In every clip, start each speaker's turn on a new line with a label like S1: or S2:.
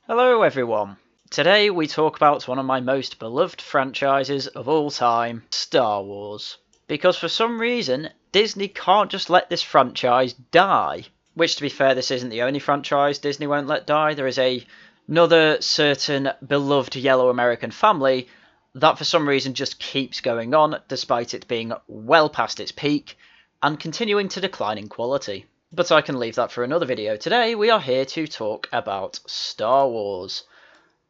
S1: Hello everyone. Today we talk about one of my most beloved franchises of all time, Star Wars. Because for some reason, Disney can't just let this franchise die. Which, to be fair, this isn't the only franchise Disney won't let die. There is another certain beloved yellow American family that for some reason just keeps going on, despite it being well past its peak, and continuing to decline in quality. But I can leave that for another video. Today we are here to talk about Star Wars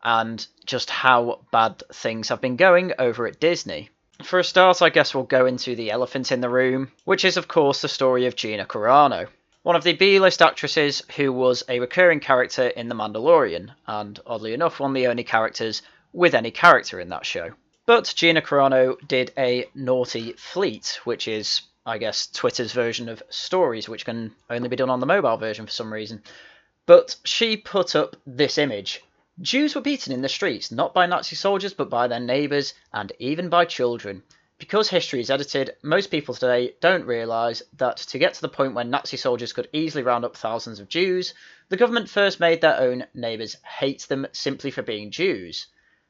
S1: and just how bad things have been going over at Disney. For a start, I guess we'll go into the elephant in the room, which is of course the story of Gina Carano, one of the B-list actresses who was a recurring character in The Mandalorian, and oddly enough one of the only characters with any character in that show. But Gina Carano did a naughty fleet, which is, I guess, Twitter's version of stories, which can only be done on the mobile version for some reason. But she put up this image. Jews were beaten in the streets, not by Nazi soldiers, but by their neighbours, and even by children. Because history is edited, most people today don't realise that to get to the point where Nazi soldiers could easily round up thousands of Jews, the government first made their own neighbours hate them simply for being Jews.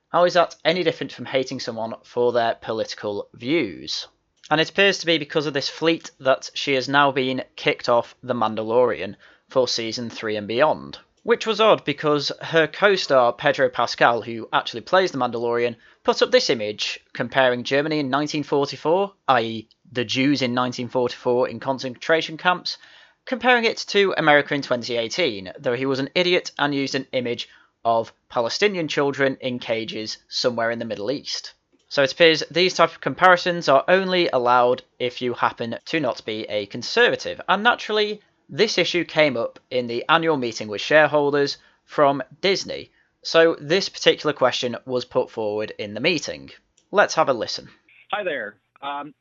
S1: How is that any different from hating someone for their political views? And it appears to be because of this fleet that she has now been kicked off The Mandalorian for Season 3 and beyond. Which was odd because her co-star Pedro Pascal, who actually plays The Mandalorian, put up this image comparing Germany in 1944, i.e. the Jews in 1944 in concentration camps, comparing it to America in 2018, though he was an idiot and used an image of Palestinian children in cages somewhere in the Middle East. So it appears these type of comparisons are only allowed if you happen to not be a conservative. And naturally, this issue came up in the annual meeting with shareholders from Disney. So this particular question was put forward in the meeting. Let's have a listen.
S2: Hi there.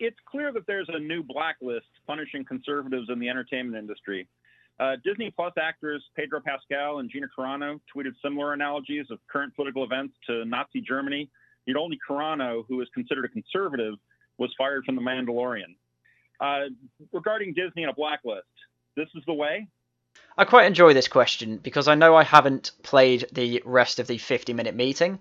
S2: It's clear that there's a new blacklist punishing conservatives in the entertainment industry. Disney Plus actors Pedro Pascal and Gina Carano tweeted similar analogies of current political events to Nazi Germany. Yet only Carano, who is considered a conservative, was fired from The Mandalorian. Regarding Disney and a blacklist, this is the way?
S1: I quite enjoy this question because I know I haven't played the rest of the 50-minute meeting,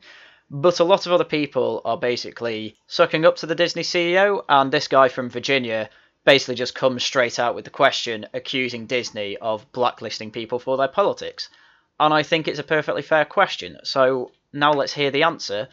S1: but a lot of other people are basically sucking up to the Disney CEO, and this guy from Virginia basically just comes straight out with the question accusing Disney of blacklisting people for their politics. And I think it's a perfectly fair question, so now let's hear the answer,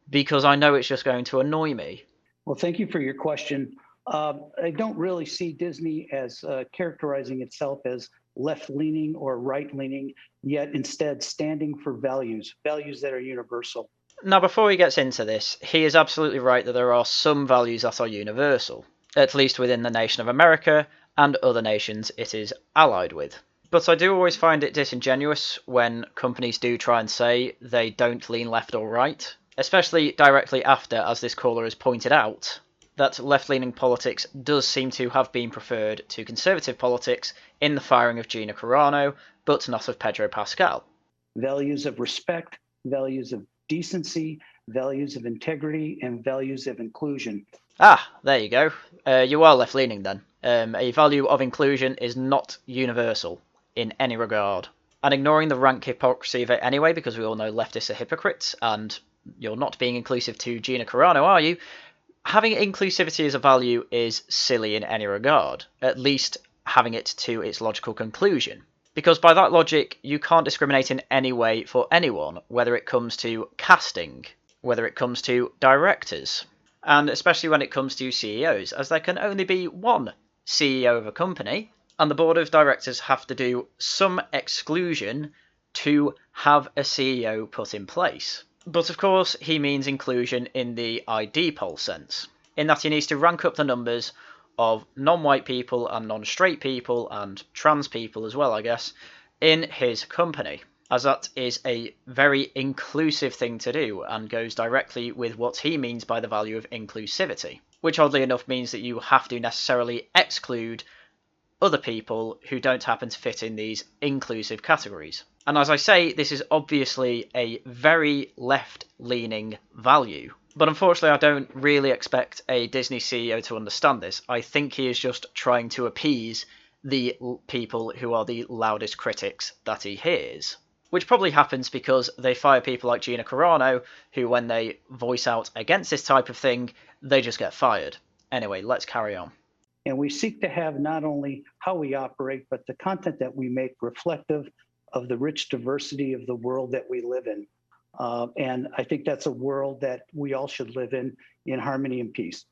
S1: because I know it's just going to annoy me.
S3: Well, thank you for your question. I don't really see Disney as characterizing itself as left-leaning or right-leaning, yet instead standing for values that are universal.
S1: Now, before he gets into this, he is absolutely right that there are some values that are universal, at least within the nation of America and other nations it is allied with. But I do always find it disingenuous when companies do try and say they don't lean left or right, especially directly after, as this caller has pointed out, that left-leaning politics does seem to have been preferred to conservative politics in the firing of Gina Carano, but not of Pedro Pascal.
S3: Values of respect, values of decency, values of integrity, and values of inclusion.
S1: Ah, there you go. You are left-leaning then. A value of inclusion is not universal in any regard. And ignoring the rank hypocrisy of it anyway, because we all know leftists are hypocrites, and you're not being inclusive to Gina Carano, are you? Having inclusivity as a value is silly in any regard, at least having it to its logical conclusion. Because by that logic, you can't discriminate in any way for anyone, whether it comes to casting, whether it comes to directors, and especially when it comes to CEOs, as there can only be one CEO of a company, and the board of directors have to do some exclusion to have a CEO put in place. But of course, he means inclusion in the ID poll sense, in that he needs to rank up the numbers of non-white people and non-straight people and trans people as well, I guess, in his company, as that is a very inclusive thing to do and goes directly with what he means by the value of inclusivity, which oddly enough means that you have to necessarily exclude other people who don't happen to fit in these inclusive categories. And as I say, this is obviously a very left-leaning value. But unfortunately, I don't really expect a Disney CEO to understand this. I think he is just trying to appease the people who are the loudest critics that he hears. which probably happens because they fire people like Gina Carano, who when they voice out against this type of thing, they just get fired. Anyway, let's carry on.
S3: And we seek to have not only how we operate, but the content that we make reflective of the rich diversity of the world that we live in. And I think that's a world that we all should live in harmony and peace.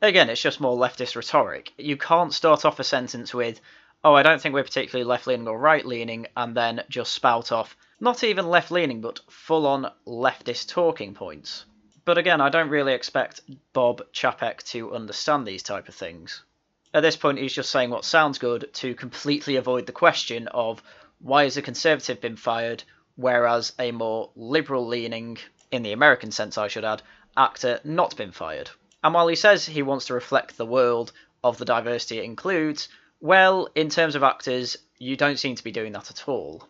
S1: Again, it's just more leftist rhetoric. You can't start off a sentence with, oh, I don't think we're particularly left-leaning or right-leaning, and then just spout off, not even left-leaning, but full-on leftist talking points. But again, I don't really expect Bob Chapek to understand these type of things. At this point, he's just saying what sounds good to completely avoid the question of why has a Conservative been fired, whereas a more liberal-leaning, in the American sense I should add, actor not been fired. And while he says he wants to reflect the world of the diversity it includes, well, in terms of actors, you don't seem to be doing that at all.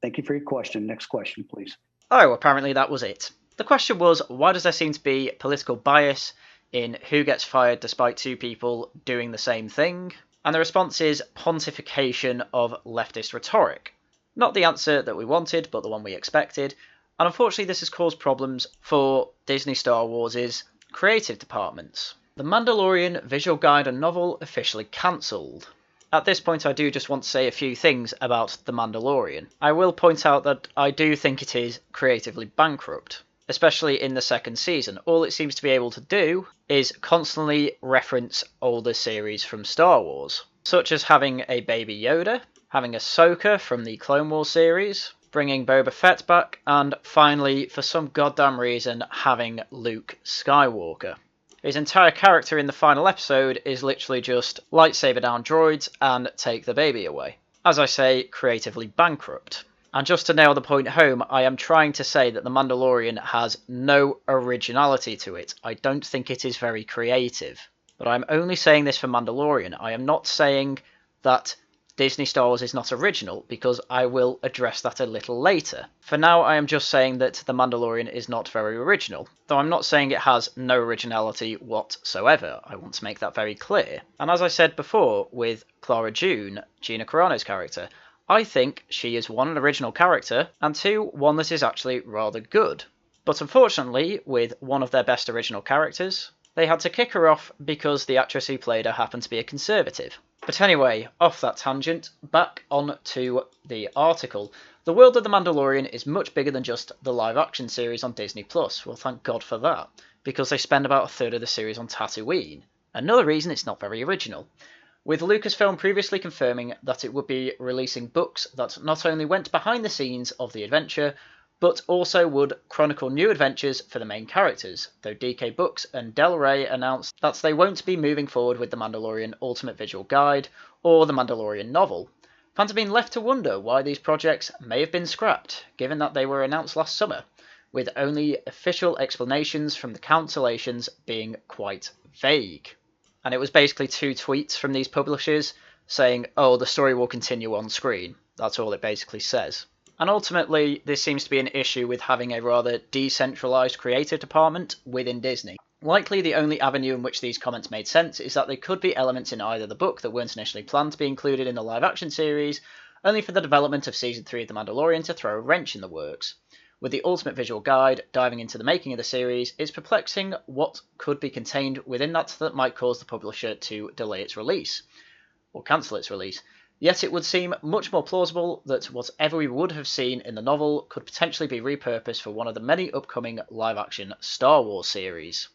S3: Thank you for your question. Next question, please.
S1: Oh, apparently that was it. The question was, why does there seem to be political bias in who gets fired despite two people doing the same thing? And the response is pontification of leftist rhetoric. Not the answer that we wanted, but the one we expected. And unfortunately, this has caused problems for Disney Star Wars' creative departments. The Mandalorian visual guide and novel officially cancelled. At this point, I do just want to say a few things about The Mandalorian. I will point out that I do think it is creatively bankrupt, especially in the second season. All it seems to be able to do is constantly reference older series from Star Wars, such as having a Baby Yoda, having Ahsoka from the Clone Wars series, bringing Boba Fett back, and finally, for some goddamn reason, having Luke Skywalker. His entire character in the final episode is literally just lightsaber down droids and take the baby away. As I say, creatively bankrupt. And just to nail the point home, I am trying to say that The Mandalorian has no originality to it. I don't think it is very creative. But I'm only saying this for Mandalorian. I am not saying that Disney Star Wars is not original, because I will address that a little later. For now, I am just saying that The Mandalorian is not very original, though I'm not saying it has no originality whatsoever. I want to make that very clear. And as I said before with Clara June, Gina Carano's character, I think she is one, an original character, and two, one that is actually rather good. But unfortunately, with one of their best original characters, they had to kick her off because the actress who played her happened to be a Conservative. But anyway, off that tangent, back on to the article. The world of The Mandalorian is much bigger than just the live-action series on Disney+. Well, thank God for that, because they spend about a third of the series on Tatooine. Another reason it's not very original. With Lucasfilm previously confirming that it would be releasing books that not only went behind the scenes of the adventure, but also would chronicle new adventures for the main characters, though DK Books and Del Rey announced that they won't be moving forward with The Mandalorian Ultimate Visual Guide or The Mandalorian novel. Fans have been left to wonder why these projects may have been scrapped, given that they were announced last summer, with only official explanations from the cancellations being quite vague. And it was basically two tweets from these publishers saying, oh, the story will continue on screen. That's all it basically says. And ultimately, this seems to be an issue with having a rather decentralised creative department within Disney. Likely the only avenue in which these comments made sense is that they could be elements in either the book that weren't initially planned to be included in the live-action series, only for the development of Season 3 of The Mandalorian to throw a wrench in the works. With the Ultimate Visual Guide diving into the making of the series, it's perplexing what could be contained within that might cause the publisher to delay its release, or cancel its release. Yet it would seem much more plausible that whatever we would have seen in the novel could potentially be repurposed for one of the many upcoming live-action Star Wars series.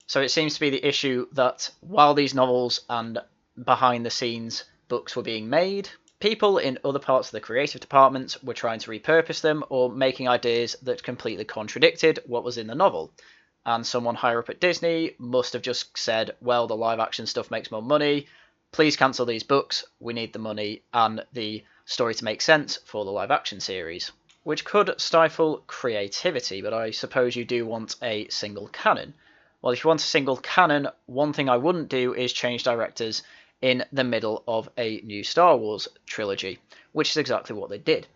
S1: So it seems to be the issue that while these novels and behind-the-scenes books were being made, people in other parts of the creative department were trying to repurpose them or making ideas that completely contradicted what was in the novel. And someone higher up at Disney must have just said, well, the live-action stuff makes more money, please cancel these books, we need the money and the story to make sense for the live-action series. Which could stifle creativity, but I suppose you do want a single canon. Well, if you want a single canon, one thing I wouldn't do is change directors in the middle of a new Star Wars trilogy, which is exactly what they did.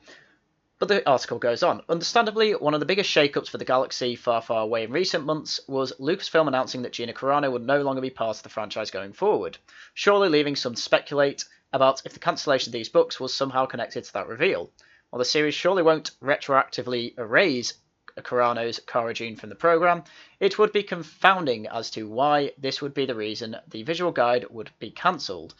S1: But the article goes on. Understandably, one of the biggest shake-ups for the galaxy far, far away in recent months was Lucasfilm announcing that Gina Carano would no longer be part of the franchise going forward, surely leaving some to speculate about if the cancellation of these books was somehow connected to that reveal. While the series surely won't retroactively erase Carano's Cara Dune from the programme, it would be confounding as to why this would be the reason the visual guide would be cancelled.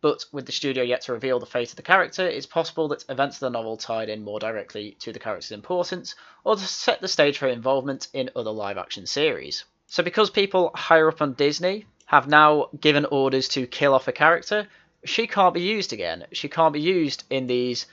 S1: But with the studio yet to reveal the fate of the character, it's possible that events of the novel tied in more directly to the character's importance, or to set the stage for involvement in other live-action series. So because people higher up on Disney have now given orders to kill off a character, she can't be used again. She can't be used in these.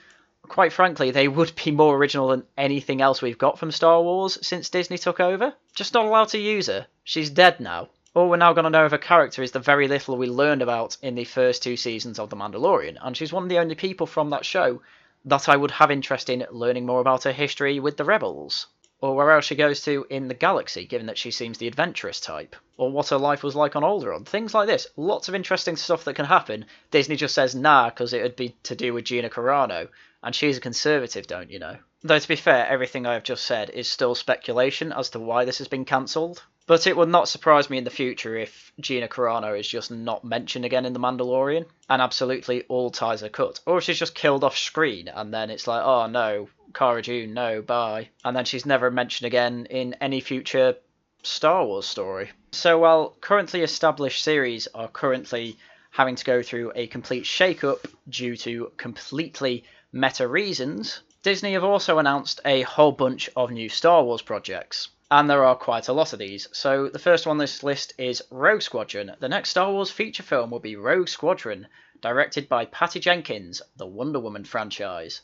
S1: Quite frankly, they would be more original than anything else we've got from Star Wars since Disney took over. Just not allowed to use her. She's dead now. All we're now going to know of her character is the very little we learned about in the first 2 seasons of The Mandalorian, and she's one of the only people from that show that I would have interest in learning more about her history with the Rebels, or where else she goes to in the galaxy, given that she seems the adventurous type, or what her life was like on Alderaan. Things like this. Lots of interesting stuff that can happen. Disney just says nah, because it would be to do with Gina Carano, and she's a conservative, don't you know? Though to be fair, everything I have just said is still speculation as to why this has been cancelled. But it would not surprise me in the future if Gina Carano is just not mentioned again in The Mandalorian, and absolutely all ties are cut. Or if she's just killed off screen, and then it's like, oh no, Cara Dune, no, bye. And then she's never mentioned again in any future Star Wars story. So while currently established series are currently having to go through a complete shake-up due to completely meta reasons, Disney have also announced a whole bunch of new Star Wars projects. And there are quite a lot of these. So the first one on this list is Rogue Squadron. The next Star Wars feature film will be Rogue Squadron, directed by Patty Jenkins, the Wonder Woman franchise.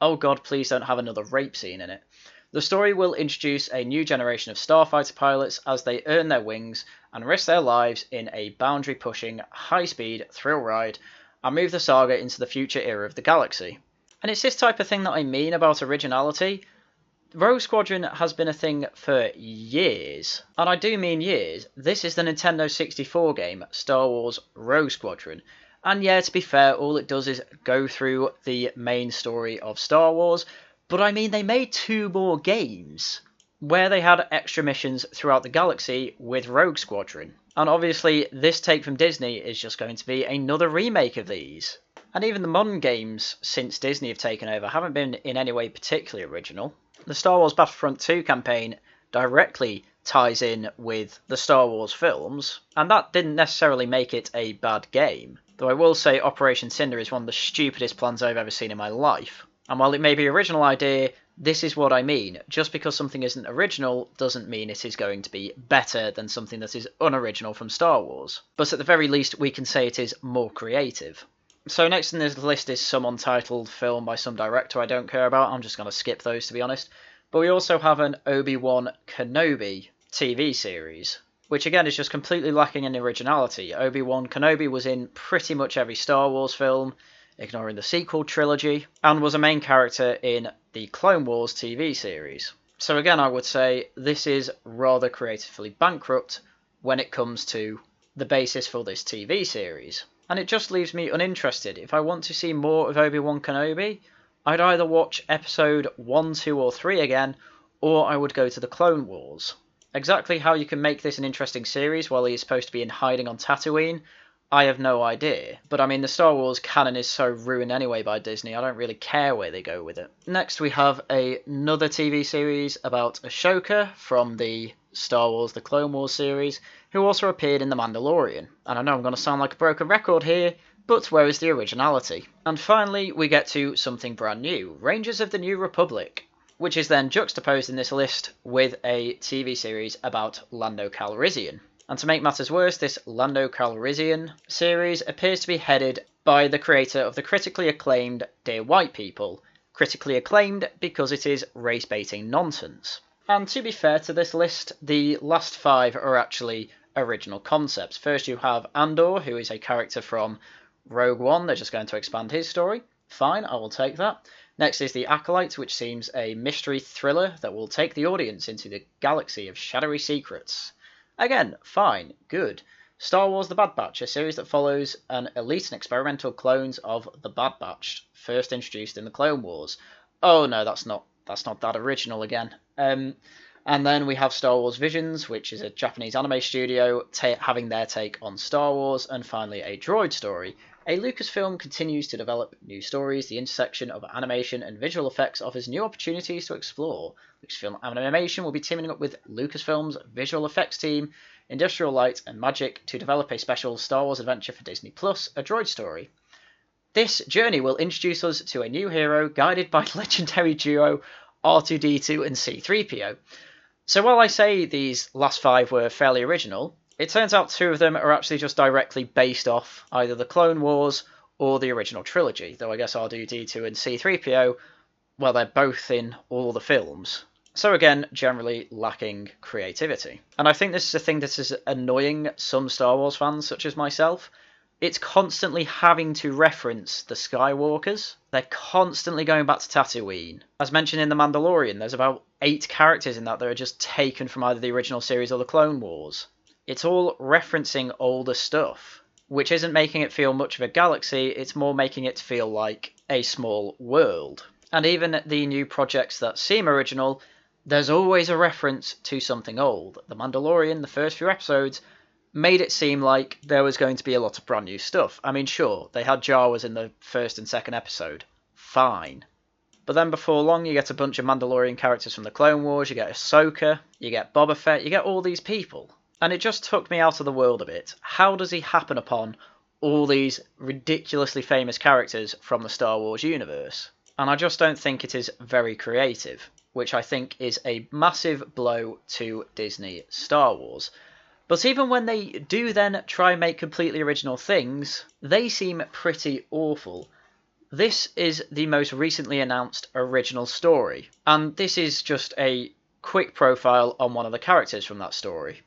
S1: Oh god, please don't have another rape scene in it. The story will introduce a new generation of starfighter pilots as they earn their wings and risk their lives in a boundary-pushing, high-speed thrill ride and move the saga into the future era of the galaxy. And it's this type of thing that I mean about originality. Rogue Squadron has been a thing for years, and I do mean years. This is the Nintendo 64 game, Star Wars Rogue Squadron, and yeah, to be fair, all it does is go through the main story of Star Wars, but I mean they made 2 more games where they had extra missions throughout the galaxy with Rogue Squadron, and obviously this take from Disney is just going to be another remake of these. And even the modern games since Disney have taken over haven't been in any way particularly original. The Star Wars Battlefront 2 campaign directly ties in with the Star Wars films, and that didn't necessarily make it a bad game. Though I will say Operation Cinder is one of the stupidest plans I've ever seen in my life. And while it may be an original idea, this is what I mean. Just because something isn't original doesn't mean it is going to be better than something that is unoriginal from Star Wars. But at the very least, we can say it is more creative. So next in this list is some untitled film by some director I don't care about. I'm just going to skip those, to be honest. But we also have an ObiWan Kenobi TV series, which again is just completely lacking in originality. ObiWan Kenobi was in pretty much every Star Wars film, ignoring the sequel trilogy, and was a main character in the Clone Wars TV series. So again, I would say this is rather creatively bankrupt when it comes to the basis for this TV series. And it just leaves me uninterested. If I want to see more of Obi-Wan Kenobi, I'd either watch episode 1, 2 or 3 again, or I would go to the Clone Wars. Exactly how you can make this an interesting series while he is supposed to be in hiding on Tatooine, I have no idea. But I mean, the Star Wars canon is so ruined anyway by Disney, I don't really care where they go with it. Next we have another TV series about Ahsoka from the Star Wars The Clone Wars series, who also appeared in The Mandalorian. And I know I'm going to sound like a broken record here, but where is the originality? And finally, we get to something brand new, Rangers of the New Republic, which is then juxtaposed in this list with a TV series about Lando Calrissian. And to make matters worse, this Lando Calrissian series appears to be headed by the creator of the critically acclaimed Dear White People, critically acclaimed because it is race-baiting nonsense. And to be fair to this list, the last 5 are actually original concepts. First you have Andor, who is a character from Rogue One. They're just going to expand his story. Fine, I will take that. Next is The Acolyte, which seems a mystery thriller that will take the audience into the galaxy of shadowy secrets. Again, fine, good. Star Wars The Bad Batch, a series that follows an elite and experimental clones of the Bad Batch, first introduced in the Clone Wars. Oh no, that's not that original again. And then we have Star Wars Visions, which is a Japanese anime studio having their take on Star Wars, and finally a droid story, A Lucasfilm continues to develop new stories. The intersection of animation and visual effects offers new opportunities to explore. Lucasfilm Animation will be teaming up with Lucasfilm's visual effects team, Industrial Light and Magic, to develop a special Star Wars adventure for Disney Plus, A Droid Story. This journey will introduce us to a new hero guided by legendary duo R2-D2 and C-3PO. So while I say these last 5 were fairly original, it turns out 2 of them are actually just directly based off either the Clone Wars or the original trilogy, though I guess R2-D2 and C-3PO, well, they're both in all the films. So again, generally lacking creativity. And I think this is a thing that is annoying some Star Wars fans, such as myself. It's constantly having to reference the Skywalkers. They're constantly going back to Tatooine. As mentioned in The Mandalorian, there's about 8 characters in that are just taken from either the original series or the Clone Wars. It's all referencing older stuff, which isn't making it feel much of a galaxy, it's more making it feel like a small world. And even the new projects that seem original, there's always a reference to something old. The Mandalorian, the first few episodes, made it seem like there was going to be a lot of brand new stuff. I mean, sure, they had Jawas in the first and second episode. Fine. But then before long, you get a bunch of Mandalorian characters from the Clone Wars, you get Ahsoka, you get Boba Fett, you get all these people. And it just took me out of the world a bit. How does he happen upon all these ridiculously famous characters from the Star Wars universe? And I just don't think it is very creative, which I think is a massive blow to Disney Star Wars. But even when they do then try and make completely original things, they seem pretty awful. This is the most recently announced original story, and this is just a quick profile on one of the characters from that story.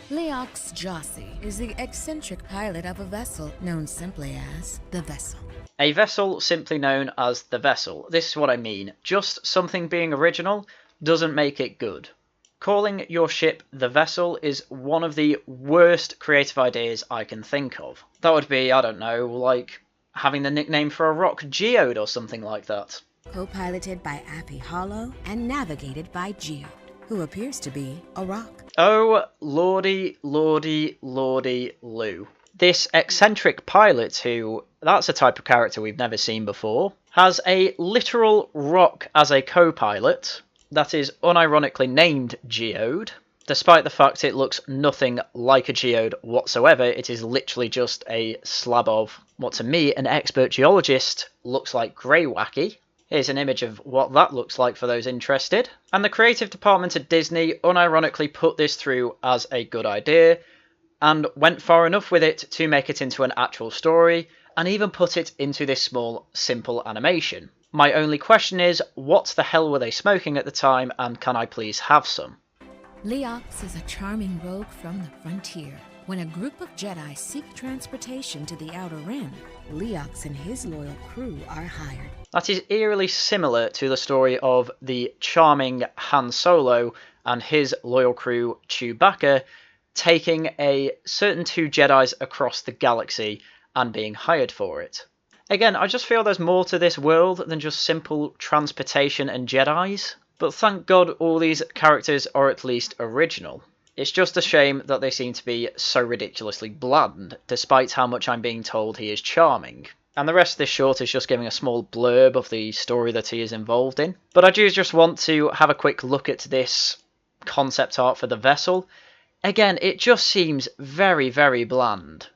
S4: Leox Jossi is the eccentric pilot of a vessel known simply as the Vessel.
S1: A vessel simply known as the Vessel. This is what I mean. Just something being original doesn't make it good. Calling your ship the Vessel is one of the worst creative ideas I can think of. That would be, I don't know, like having the nickname for a rock Geode or something like that.
S4: Co-piloted by Appy Hollow and navigated by Geode, who appears to be a rock.
S1: Oh, lordy, lordy, lordy, Lou. This eccentric pilot, who, that's a type of character we've never seen before, has a literal rock as a co-pilot that is unironically named Geode. Despite the fact it looks nothing like a geode whatsoever, it is literally just a slab of what to me, an expert geologist, looks like grey wacky. Here's an image of what that looks like for those interested. And the creative department at Disney unironically put this through as a good idea and went far enough with it to make it into an actual story and even put it into this small, simple animation. My only question is, what the hell were they smoking at the time, and can I please have some?
S4: Leox is a charming rogue from the frontier. When a group of Jedi seek transportation to the Outer Rim, Leox and his loyal crew are hired.
S1: That is eerily similar to the story of the charming Han Solo and his loyal crew Chewbacca taking a certain 2 Jedis across the galaxy and being hired for it. Again, I just feel there's more to this world than just simple transportation and Jedis. But thank God all these characters are at least original. It's just a shame that they seem to be so ridiculously bland, despite how much I'm being told he is charming. And the rest of this short is just giving a small blurb of the story that he is involved in. But I do just want to have a quick look at this concept art for the Vessel. Again, it just seems very, very bland.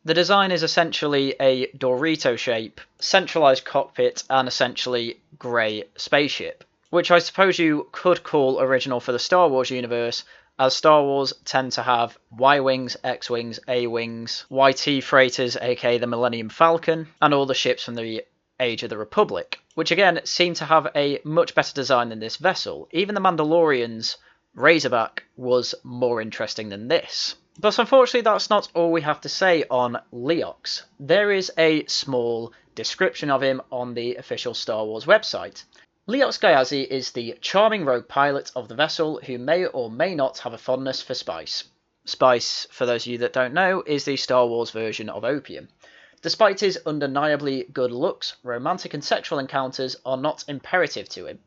S1: The design is essentially a Dorito shape, centralised cockpit, and essentially grey spaceship, which I suppose you could call original for the Star Wars universe, as Star Wars tend to have Y-Wings, X-Wings, A-Wings, YT freighters, aka the Millennium Falcon, and all the ships from the Age of the Republic, which again seem to have a much better design than this vessel. Even the Mandalorian's Razorback was more interesting than this. But unfortunately that's not all we have to say on Leox. There is a small description of him on the official Star Wars website. Leox Gláeddyv is the charming rogue pilot of the Vessel who may or may not have a fondness for spice. Spice, for those of you that don't know, is the Star Wars version of opium. Despite his undeniably good looks, romantic and sexual encounters are not imperative to him.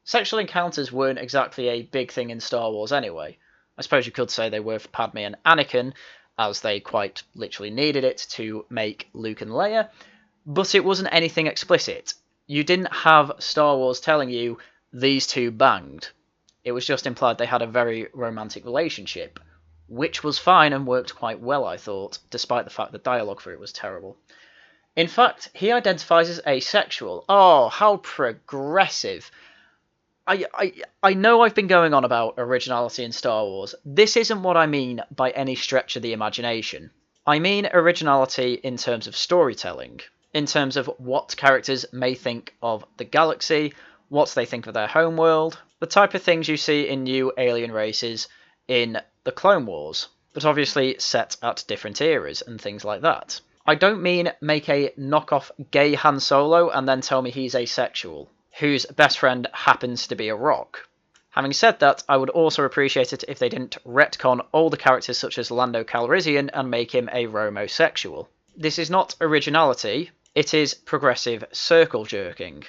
S1: Sexual encounters weren't exactly a big thing in Star Wars anyway. I suppose you could say they were for Padme and Anakin, as they quite literally needed it to make Luke and Leia, but it wasn't anything explicit. You didn't have Star Wars telling you these two banged. It was just implied they had a very romantic relationship, which was fine and worked quite well, I thought, despite the fact the dialogue for it was terrible. In fact, he identifies as asexual. Oh, how progressive. I know I've been going on about originality in Star Wars. This isn't what I mean by any stretch of the imagination. I mean originality in terms of storytelling, in terms of what characters may think of the galaxy, what they think of their homeworld, the type of things you see in new alien races in the Clone Wars, but obviously set at different eras and things like that. I don't mean make a knockoff gay Han Solo and then tell me he's asexual, whose best friend happens to be a rock. Having said that, I would also appreciate it if they didn't retcon all the characters such as Lando Calrissian and make him a romosexual. This is not originality, it is progressive circle jerking.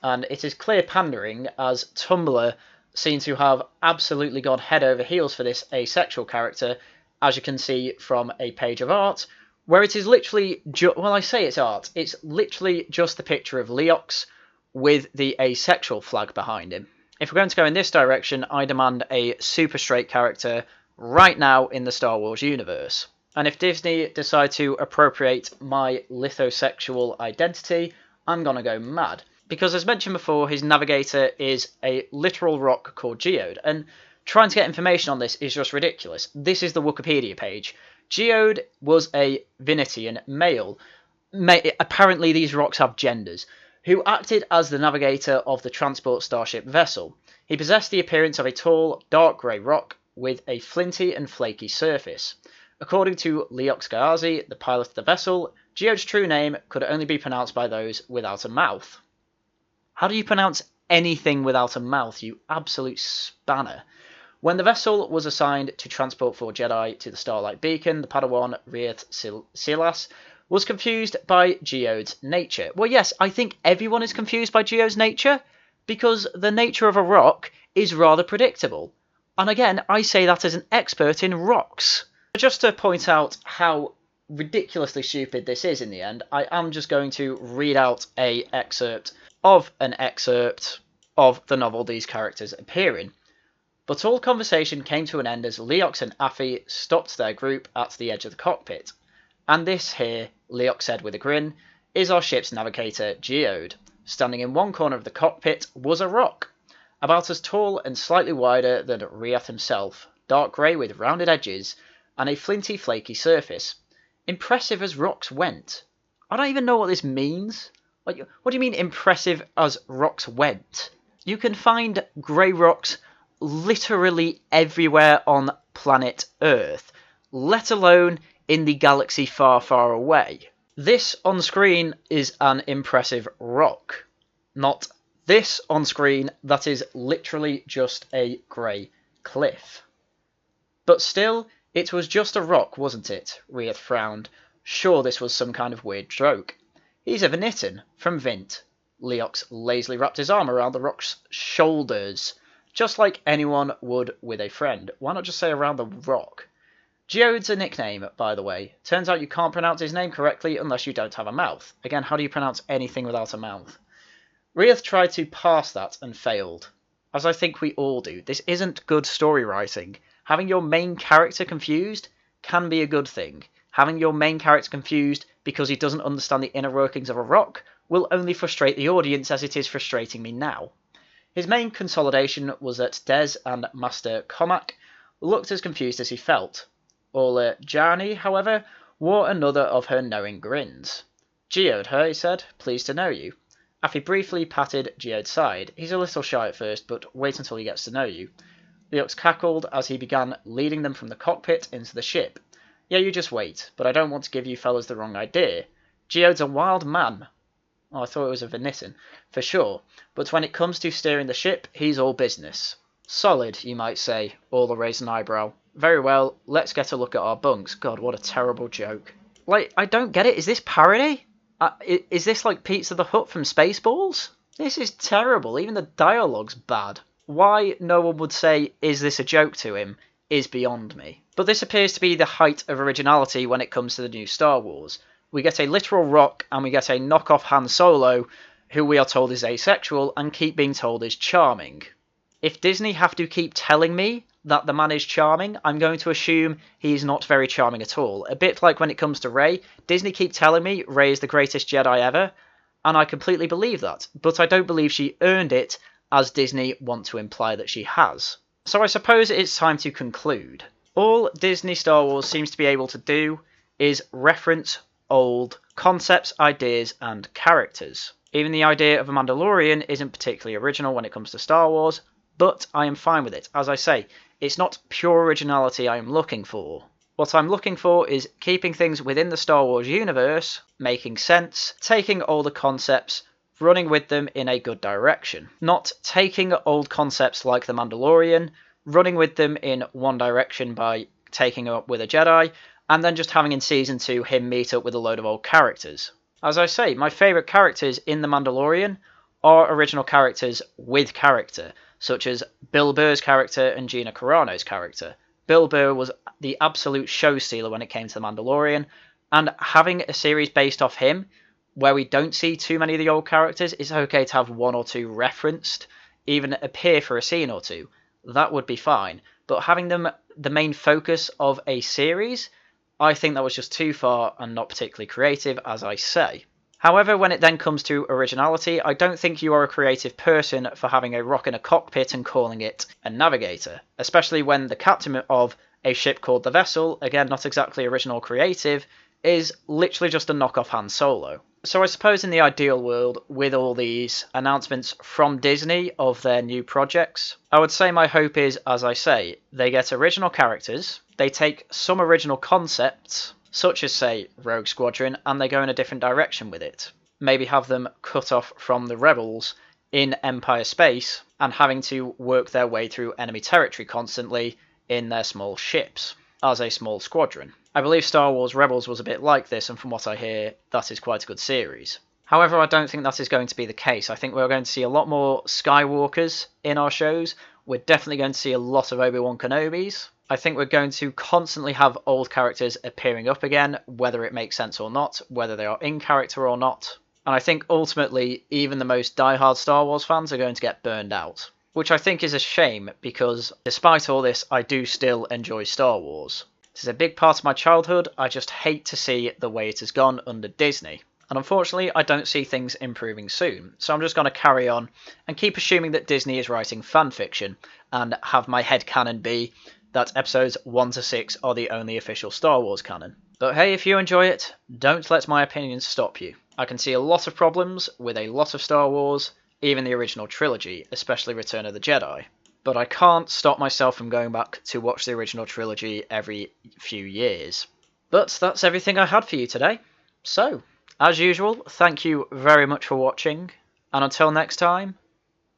S1: And it is clear pandering, as Tumblr seem to have absolutely gone head over heels for this asexual character, as you can see from a page of art, where it is literally, well, I say it's art, it's literally just the picture of Leox with the asexual flag behind him. If we're going to go in this direction, I demand a super straight character right now in the Star Wars universe. And if Disney decide to appropriate my lithosexual identity, I'm gonna go mad. Because as mentioned before, his navigator is a literal rock called Geode, and trying to get information on this is just ridiculous. This is the Wikipedia page. Geode was a Venetian male. Apparently these rocks have genders, who acted as the navigator of the transport starship vessel. He possessed the appearance of a tall, dark grey rock with a flinty and flaky surface. According to Leox Gazi, the pilot of the vessel, Geode's true name could only be pronounced by those without a mouth. How do you pronounce anything without a mouth, you absolute spanner? When the vessel was assigned to transport 4 Jedi to the Starlight Beacon, the Padawan Rieth Silas was confused by Geode's nature. Well, yes, I think everyone is confused by Geode's nature, because the nature of a rock is rather predictable. And again, I say that as an expert in rocks. Just to point out how ridiculously stupid this is in the end, I am just going to read out an excerpt of the novel these characters appear in. But all conversation came to an end as Leox and Affy stopped their group at the edge of the cockpit. And this here, Leox said with a grin, is our ship's navigator, Geode. Standing in one corner of the cockpit was a rock, about as tall and slightly wider than Rieth himself, dark grey with rounded edges, and a flinty, flaky surface. Impressive as rocks went. I don't even know what this means. Like, what do you mean impressive as rocks went? You can find grey rocks literally everywhere on planet Earth, let alone in the galaxy far, far away. This on screen is an impressive rock, not this on screen that is literally just a grey cliff. But still, it was just a rock, wasn't it? Rieth frowned. Sure, this was some kind of weird joke. He's a Venitan, from Vint. Leox lazily wrapped his arm around the rock's shoulders, just like anyone would with a friend. Why not just say around the rock? Geode's a nickname, by the way. Turns out you can't pronounce his name correctly unless you don't have a mouth. Again, how do you pronounce anything without a mouth? Rieth tried to pass that and failed. As I think we all do. This isn't good story writing. Having your main character confused can be a good thing. Having your main character confused because he doesn't understand the inner workings of a rock will only frustrate the audience as it is frustrating me now. His main consolidation was that Des and Master Comac looked as confused as he felt. Orla Jani, however, wore another of her knowing grins. Geode, he said. Pleased to know you. Affy briefly patted Geode's side. He's a little shy at first, but wait until he gets to know you. Leox cackled as he began leading them from the cockpit into the ship. Yeah, you just wait, but I don't want to give you fellas the wrong idea. Geode's a wild man. Oh, I thought it was a Venitan, for sure, but when it comes to steering the ship, he's all business. Solid, you might say, Orla raised an eyebrow. Very well, let's get a look at our bunks. God, what a terrible joke. Like, I don't get it. Is this parody? Is this like Pizza the Hut from Spaceballs? This is terrible. Even the dialogue's bad. Why no one would say, is this a joke to him, is beyond me. But this appears to be the height of originality when it comes to the new Star Wars. We get a literal rock and we get a knockoff Han Solo, who we are told is asexual and keep being told is charming. If Disney have to keep telling me that the man is charming, I'm going to assume he is not very charming at all. A bit like when it comes to Rey, Disney keep telling me Rey is the greatest Jedi ever, and I completely believe that, but I don't believe she earned it, as Disney want to imply that she has. So I suppose it's time to conclude. All Disney Star Wars seems to be able to do is reference old concepts, ideas, and characters. Even the idea of a Mandalorian isn't particularly original when it comes to Star Wars, but I am fine with it. As I say, it's not pure originality I am looking for. What I'm looking for is keeping things within the Star Wars universe, making sense, taking older concepts, running with them in a good direction. Not taking old concepts like the Mandalorian, running with them in one direction by taking up with a Jedi, and then just having in Season 2 him meet up with a load of old characters. As I say, my favourite characters in The Mandalorian are original characters with character, such as Bill Burr's character and Gina Carano's character. Bill Burr was the absolute show stealer when it came to The Mandalorian, and having a series based off him, where we don't see too many of the old characters, it's okay to have one or two referenced, even appear for a scene or two. That would be fine. But having them the main focus of a series, I think that was just too far and not particularly creative, as I say. However, when it then comes to originality, I don't think you are a creative person for having a rock in a cockpit and calling it a navigator, especially when the captain of a ship called the Vessel, again not exactly original or creative, is literally just a knockoff Han Solo. So I suppose in the ideal world, with all these announcements from Disney of their new projects, I would say my hope is, as I say, they get original characters, they take some original concepts, such as, say, Rogue Squadron, and they go in a different direction with it. Maybe have them cut off from the Rebels in Empire space, and having to work their way through enemy territory constantly in their small ships, as a small squadron. I believe Star Wars Rebels was a bit like this, and from what I hear, that is quite a good series. However, I don't think that is going to be the case. I think we're going to see a lot more Skywalkers in our shows. We're definitely going to see a lot of ObiWan Kenobis. I think we're going to constantly have old characters appearing up again, whether it makes sense or not, whether they are in character or not. And I think ultimately, even the most diehard Star Wars fans are going to get burned out. Which I think is a shame, because despite all this, I do still enjoy Star Wars. This is a big part of my childhood. I just hate to see the way it has gone under Disney. And unfortunately, I don't see things improving soon. So I'm just going to carry on and keep assuming that Disney is writing fan fiction, and have my headcanon be that episodes 1 to 6 are the only official Star Wars canon. But hey, if you enjoy it, don't let my opinions stop you. I can see a lot of problems with a lot of Star Wars, even the original trilogy, especially Return of the Jedi. But I can't stop myself from going back to watch the original trilogy every few years. But that's everything I had for you today. So, as usual, thank you very much for watching, and until next time,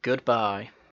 S1: goodbye.